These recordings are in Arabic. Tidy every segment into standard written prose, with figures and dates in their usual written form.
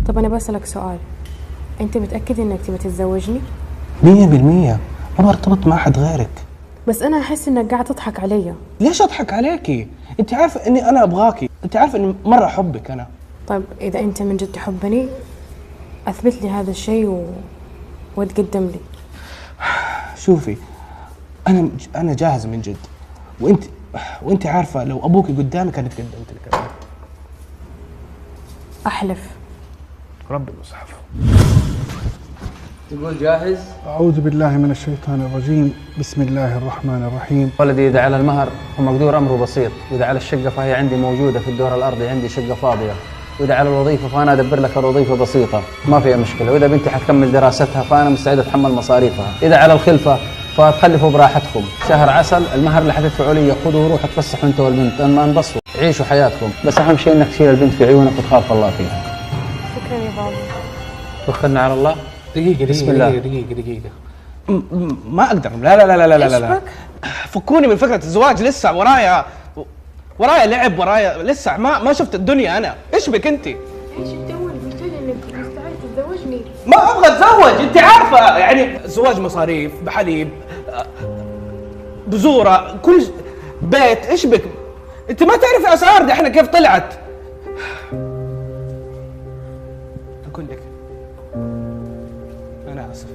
طب أنا بسألك سؤال، أنت متأكد إنك تبي تتزوجني؟ 100%. ما برتبط مع أحد غيرك. بس أنا أحس إنك قاعد تضحك علي. ليش أضحك عليكي؟ أنت عارفة إني أنا أبغاكي، أنت عارفة إني مرة أحبك أنا. طيب إذا أنت من جد تحبني أثبت لي هذا الشيء وتقدم لي. شوفي، أنا جاهز من جد، وأنت عارفة لو أبوكي قدامي كانت قدمت لك. أحلف. رب المصحف. تقول جاهز؟ أعوذ بالله من الشيطان الرجيم. بسم الله الرحمن الرحيم. ولدي إذا على المهر فمقدور أمره بسيط، وإذا على الشقة فهي عندي موجودة في الدور الأرضي، عندي شقة فاضية، وإذا على الوظيفة فأنا أدبر لك الوظيفة بسيطة ما فيها مشكلة، وإذا بنتي حتكمل دراستها فأنا مستعد أتحمل مصاريفها، إذا على الخلفة فتخلفوا براحتكم، شهر عسل المهر اللي حتدفعوا لي خذوا وروحوا تفسحوا أنت والبنت، أما انبسطوا عيشوا حياتكم، بس أهم شيء إنك تشيل البنت في عيونك وتخاف الله فيها. شكرا يا بابا. توكلنا على الله. دقيقة بسم الله. دقيقة. ما أقدر. لا. فكوني من فكرة الزواج، لسه ورايا لعب، ورايا لسه ما شفت الدنيا. أنا إيش بك أنت؟ ايش تدور؟ قلت لي انك مستعد تتزوجني. ما أبغى أتزوج، أنت عارفة يعني الزواج مصاريف، بحليب، بزورة، كل بيت. إيش بك؟ أنت ما تعرفي أسعار دي إحنا كيف طلعت. أقول لك أنا آسف.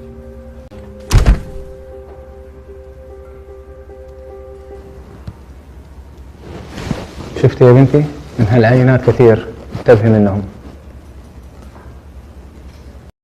شفتي يا بنتي؟ من هالعينات كثير، انتبهي منهم.